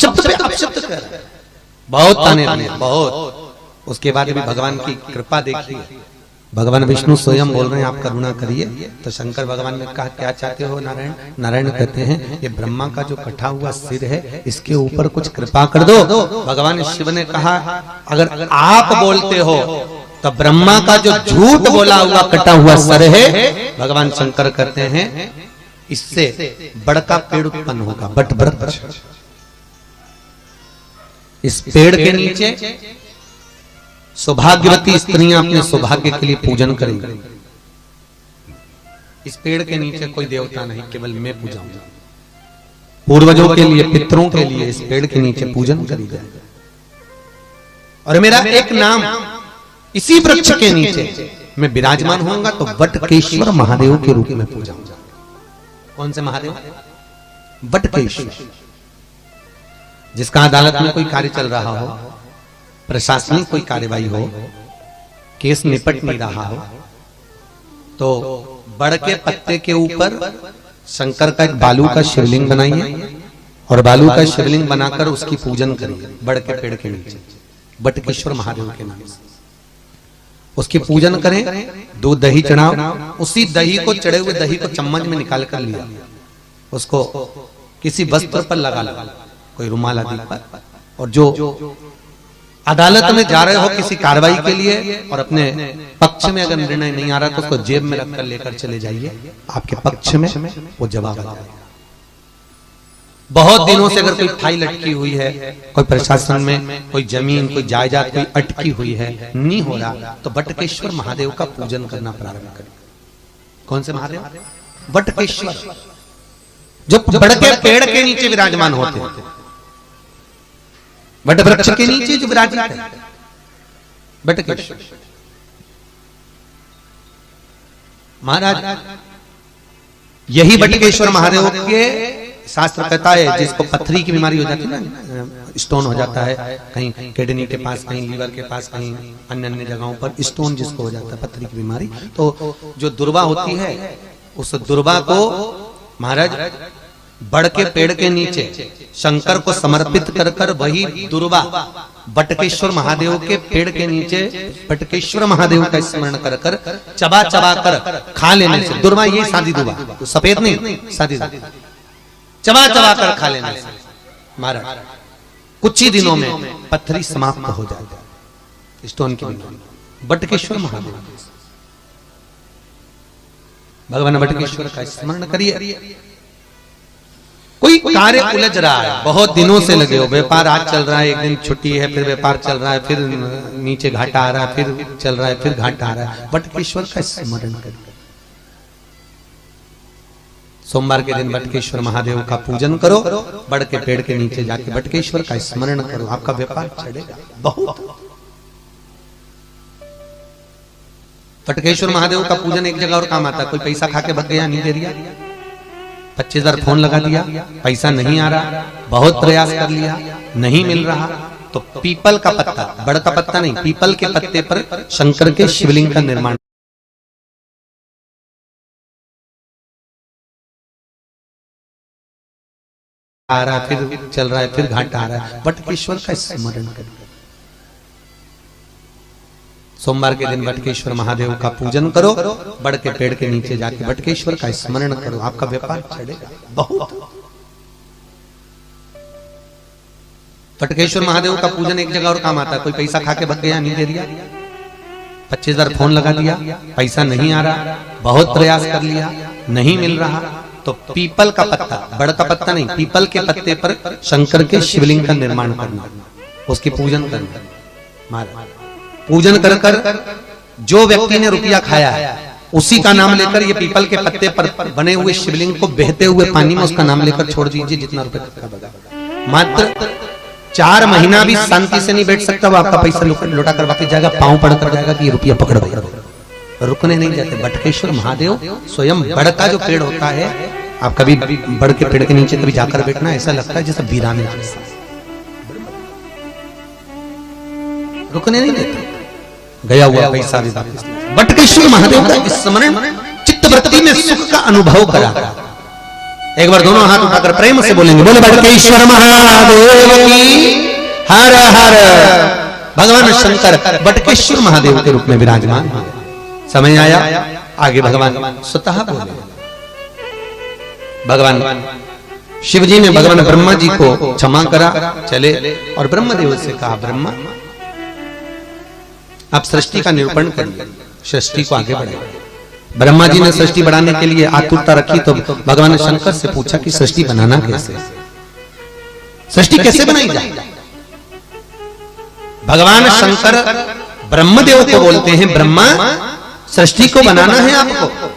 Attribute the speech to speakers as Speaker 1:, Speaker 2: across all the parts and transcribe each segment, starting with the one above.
Speaker 1: अपशब्द पे अपशब्द कर रहा है, बहुत ताने दिए, बहुत। उसके बाद भी भगवान की कृपा देखिए, भगवान विष्णु स्वयं बोल रहे हैं आप करुणा करिए। तो शंकर भगवान ने कहा क्या चाहते हो नारायण? नारायण कहते हैं ये ब्रह्मा का जो कटा हुआ सिर है इसके ऊपर कुछ कृपा कर दो। भगवान शिव ने कहा अगर आप बोलते हो तो ब्रह्मा का जो झूठ बोला हुआ कटा हुआ सर है, भगवान शंकर कहते हैं इससे बड़का पेड़ उत्पन्न होगा, बट वृक्ष। इस पेड़ के नीचे सौभाग्यवती स्त्रियां अपने सौभाग्य के लिए पूजन करेंगी। इस पेड़ के नीचे कोई देवता नहीं, केवल मैं पूजाऊंगा। पूर्वजों के लिए, पितरों के लिए इस पेड़ के नीचे पूजन करी जाए और मेरा एक नाम इसी वृक्ष के नीचे मैं विराजमान होऊंगा तो वटकेश्वर महादेव के रूप में पूजाऊंगा। कौन से महादेव? वटकेश्वर। जिसका अदालत में कोई कार्य चल रहा हो, प्रशासनिक कोई कार्यवाही हो, केस निपट नहीं रहा हो, तो बड़ के पत्ते के ऊपर शंकर का एक बालू का शिवलिंग बनाइए और बालू का शिवलिंग बनाकर उसकी पूजन करिए बड़ के पेड़ के नीचे, वटकेश्वर महादेव के नाम से उसकी पूजन करें। दूध दही चढ़ाओ, उसी दही को, चढ़े हुए दही को चम्मच में निकाल कर लिया, उसको किसी वस्त्र पर लगा लो, कोई रुमाल आदि पर, और जो अदालत में जा रहे हो किसी कार्रवाई के लिए और अपने पक्ष में अगर निर्णय नहीं आ रहा तो उसको जेब में रखकर लेकर चले जाइए, आपके पक्ष में वो जवाब आ जाएगा। बहुत दिनों से अगर कोई फाइल अटकी हुई है, कोई प्रशासन में कोई जमीन, कोई जायदाद कोई अटकी हुई है, नहीं हो रहा, तो वटकेश्वर महादेव का पूजन करना प्रारंभ करें। कौन से महादेव? वटकेश्वर, जो बड़ के पेड़ के नीचे विराजमान होते हैं, वट वृक्ष के नीचे जो विराजित है, वटकेश्वर महाराज। यही वटकेश्वर महादेव के शास्त्र कहता है जिसको पथरी की बीमारी हो जाती है ना, स्टोन हो जाता है, कहीं किडनी के पास, कहीं लीवर के पास, कहीं अन्य अन्य जगहों पर स्टोन जिसको हो जाता है, पथरी की बीमारी, तो जो दुर्वा होती है उस दुर्वा को महाराज बड़ के पेड़ के नीचे शंकर को समर्पित कर कर वही दुर्वा वटकेश्वर महादेव के पेड़ के नीचे वटकेश्वर महादेव का स्मरण कर कर चबा चबा कर खा लेने से, दुर्वा ये सादी दुर्वा, तो सफेद नहीं, सादी दुर्वा, चबा चबा कर खा लेने से महाराज कुछ ही दिनों में पथरी समाप्त हो जाती है, स्टोन की बीमारी। वटकेश्वर महादेव, भगवान वटकेश्वर का स्मरण करिए। कोई कार्य उलझ रहा है, बहुत दिनों से लगे हो, व्यापार आज चल रहा है, एक दिन छुट्टी है, फिर व्यापार चल रहा है, फिर नीचे घाटा आ रहा है, फिर चल रहा है, फिर घाटा आ रहा है, वटकेश्वर का स्मरण करिए। सोमवार के दिन वटकेश्वर महादेव का पूजन करो, बड़ के पेड़ के नीचे जाके वटकेश्वर का स्मरण करो, आपका व्यापार चढ़ेगा बहुत। वटकेश्वर महादेव का पूजन एक जगह और काम आता है, कोई पैसा खा के भग गया, नहीं दे दिया, 25,000 फोन लगा दिया, पैसा नहीं आ रहा, बहुत प्रयास कर लिया, नहीं मिल रहा, तो पीपल का पत्ता, बड़ का पत्ता नहीं, पीपल के पत्ते पर शंकर के शिवलिंग का निर्माण, आ रहा, फिर चल रहा है, फिर घाटा आ रहा है, वटकेश्वर का स्मरण करिए। सोमवार के दिन वटकेश्वर महादेव का पूजन करो, बड़ के पेड़ के नीचे जाके वटकेश्वर का स्मरण करो, आपका व्यापार चढ़ेगा बहुत। वटकेश्वर महादेव का पूजन एक जगह और काम आता है, कोई पैसा खा के भग गया, नहीं दे दिया, 25,000 फोन लगा दिया, पैसा नहीं आ रहा, बहुत प्रयास कर लिया, नहीं मिल रहा, तो पीपल का पत्ता, बड़ का पत्ता नहीं, पीपल के पत्ते पर शंकर के शिवलिंग का निर्माण करना, उसकी पूजन करना महाराज। पूजन कर कर जो व्यक्ति ने रुपया खाया है उसी का नाम लेकर ये पीपल के पत्ते पर बने हुए शिवलिंग को बहते हुए पानी में उसका नाम लेकर छोड़ दीजिए, जितना रुपए का बगा। मात्र 4 महीना भी शांति से नहीं बैठ सकता, वो आपका पैसा लौटा कर वापस जाएगा, पांव पड़ कर जाएगा कि ये रुपया पकड़ गया, रुकने नहीं जाते। वटकेश्वर महादेव स्वयं बड़ का जो पेड़ होता है, आप कभी बड़ के पेड़ के नीचे कभी जाकर बैठना, ऐसा लगता है जैसे वीराने जैसा, रुकने नहीं देते, गया हुआ पैसा भी वापस। वटकेश्वर महादेव का स्मरण चित्तवृत्ति में सुख का अनुभव करा, एक बार दोनों हाथ उठाकर प्रेम से बोलेंगे, बोले बटकेश्वर महादेव की हर हर। भगवान शंकर बटकेश्वर महादेव के रूप में विराजमान। समय आया, आगे भगवान स्वतः बोले। भगवान शिव जी ने भगवान ब्रह्मा जी को क्षमा करा, चले और ब्रह्मदेव से कहा, ब्रह्मा आप सृष्टि का निरूपण करिए, सृष्टि को आगे बढ़ाइए। ब्रह्मा जी ने सृष्टि बढ़ाने के लिए आतुरता रखी, तो भगवान शंकर से पूछा कि सृष्टि बनाना कैसे, सृष्टि कैसे बनाई जाए। भगवान शंकर ब्रह्मदेव को बोलते हैं, ब्रह्मा सृष्टि को बनाना है आपको,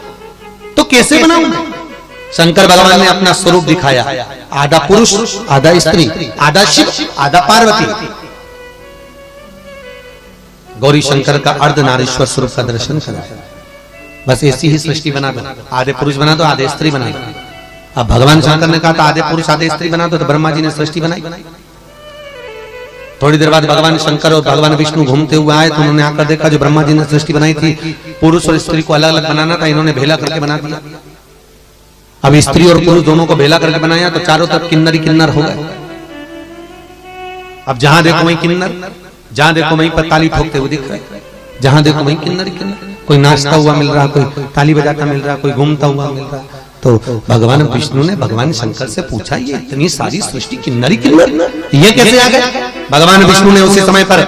Speaker 1: तो कैसे बनाऊंगा। शंकर भगवान ने अपना स्वरूप दिखाया, आधा पुरुष आधा स्त्री, आधा शिव आधा पार्वती। गौरी शंकर का अर्धनारीश्वर स्वरूप का दर्शन करा। बस ऐसी ही सृष्टि बना दो, आधे पुरुष बना दो आधे स्त्री बना दो। अब भगवान शंकर ने कहा था आधे पुरुष आधे स्त्री बना दो, तो ब्रह्मा जी ने सृष्टि बनाई। थोड़ी देर बाद भगवान शंकर और भगवान विष्णु घूमते हुए आए, तो उन्होंने आकर देखा जो ब्रह्मा जी ने सृष्टि बनाई थी, पुरुष और स्त्री को अलग अलग बनाना था, इन्होंने भेला करके बना दिया। अब स्त्री और पुरुष दोनों को भेला करके बनाया, तो चारों तरफ किन्नर ही किन्नर हो गए। अब जहां देखो वहीं किन्नर, जहां देखो वहीं पर ताली ठोकते हुए दिख रहे, जहां देखो वहीं किन्नर ही किन्नर। कोई नाचता हुआ मिल रहा, कोई ताली बजाता मिल रहा, कोई घूमता हुआ मिल रहा। तो भगवान विष्णु ने भगवान शंकर से पूछा, ये इतनी सारी सृष्टि किन्नर ही किन्नर, ये कैसे आ गए। भगवान विष्णु ने उसी समय पर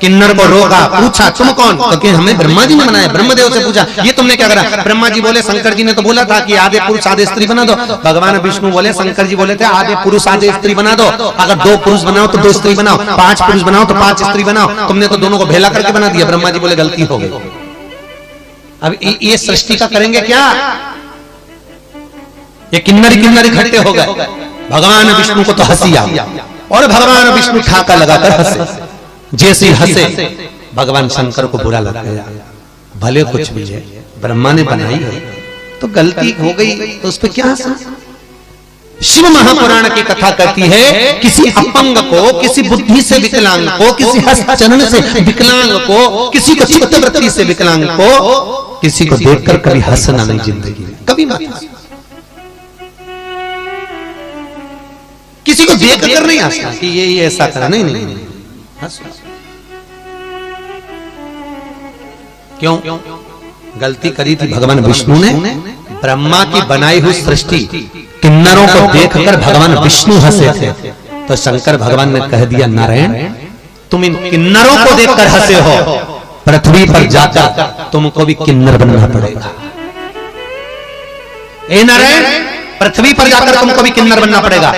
Speaker 1: किन्नर को रोका, पूछा तुम कौन, तो कि हमें ब्रह्मा जी ने बनाया। ब्रह्मदेव से पूछा ये तुमने क्या करा। ब्रह्मा जी बोले शंकर जी ने तो बोला था कि आधे पुरुष आधे स्त्री बना दो। भगवान विष्णु बोले शंकर जी बोले थे आधे पुरुष आधे स्त्री बना दो, अगर 2 पुरुष बनाओ तो 2 स्त्री बनाओ, 5 पुरुष बनाओ तो 5 स्त्री बनाओ, तुमने तो दोनों को भेला करके बना दिया। ब्रह्मा जी बोले गलती हो गई। अब ये सृष्टि का करेंगे क्या, ये किन्नरी किन्नरी इकट्ठे हो गए। भगवान विष्णु को तो हंसी आ गई और भगवान विष्णु ठाका लगाकर हंसे। जैसे हंसे भगवान शंकर को बुरा लग गया, भले कुछ भी है ब्रह्मा ने बनाई है तो गलती हो गई, तो उस पर क्या हंसा। शिव महापुराण की कथा कहती है किसी अपंग को, किसी बुद्धि से विकलांग को, किसी हस्तचरण से विकलांग को, किसी को चित्तवृत्ति से विकलांग को, किसी को देखकर कभी हंसना नहीं जिंदगी में, कभी मत हंसना। किसी को देखकर नहीं हंसना कि ये ऐसा करा, नहीं नहीं, नहीं। क्यों गलती करी थी भगवान विष्णु ने। ब्रह्मा की बनाई हुई सृष्टि किन्नरों को देखकर भगवान विष्णु हंसे थे, तो शंकर भगवान ने कह दिया नारायण तुम इन किन्नरों को देखकर हंसे हो, पृथ्वी पर जाकर तुमको भी किन्नर बनना पड़ेगा। ए नारायण पृथ्वी पर जाकर तुमको भी किन्नर बनना पड़ेगा।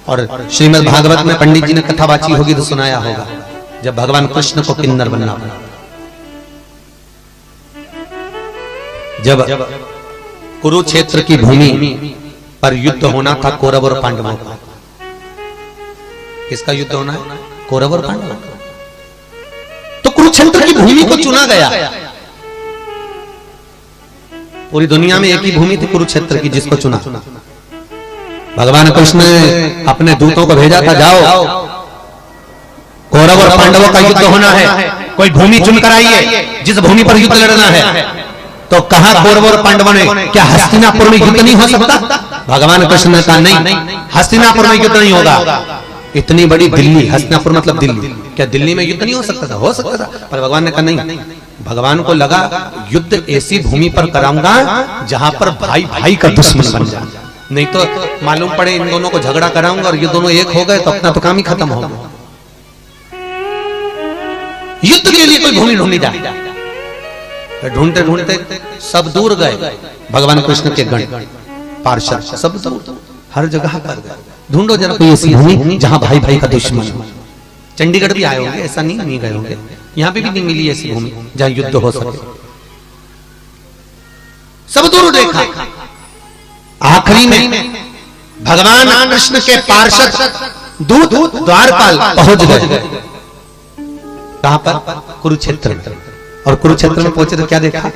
Speaker 1: और श्रीमद् भागवत में पंडित जी ने कथा बाची होगी तो सुनाया होगा, जब भगवान कृष्ण को किन्नर बनना पड़ा, जब कुरुक्षेत्र की भूमि पर युद्ध होना था कौरव और पांडवों का। किसका युद्ध होना है, कौरव और पांडवों का। तो कुरुक्षेत्र की भूमि को चुना गया। पूरी दुनिया में एक ही भूमि थी कुरुक्षेत्र की जिसको चुना। भगवान कृष्ण ने अपने दूतों को भेजा था, जाओ कौरव और पांडवों का युद्ध होना है, कोई भूमि चुनकर आइए जिस भूमि पर युद्ध लड़ना है। तो कहा कौरव और पांडवों ने, क्या हस्तिनापुर में युद्ध नहीं हो सकता। भगवान कृष्ण ने कहा नहीं, हस्तिनापुर में युद्ध नहीं होगा। इतनी बड़ी दिल्ली, हस्तिनापुर मतलब दिल्ली, क्या दिल्ली में युद्ध नहीं हो सकता था, हो सकता था, पर भगवान ने कहा नहीं। भगवान को लगा युद्ध ऐसी भूमि पर कराऊंगा जहां पर भाई भाई का दुश्मन बन जाए, नहीं तो मालूम पड़े इन दोनों को झगड़ा कराऊंगा और ये दोनों एक हो गए तो अपना तो काम ही खत्म हो गया। युद्ध के लिए कोई भूमि ढूंढी जाए, ढूंढते ढूंढते सब दूर गए। भगवान कृष्ण के गण पार्षद सब दूर, हर जगह कर गए, ढूंढो जरा कोई ऐसी भूमि जहां भाई भाई का दुश्मन हो। चंडीगढ़ भी आए होंगे, ऐसा नहीं गए होंगे, यहां पे भी नहीं मिली ऐसी भूमि जहां युद्ध हो सके। सब दूर देखा, आखिरी में भगवान कृष्ण के पार्षद दूत द्वारपाल पहुंच गए। कहां पर, कुरुक्षेत्र। और कुरुक्षेत्र में पहुंचे तो क्या देखा,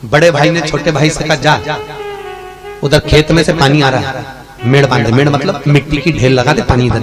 Speaker 1: बड़े भाई ने छोटे भाई से कहा जा उधर खेत में से पानी आ रहा है, मेड़ बांधे, मेड़ मतलब मिट्टी की ढेर लगा दे, पानी इधर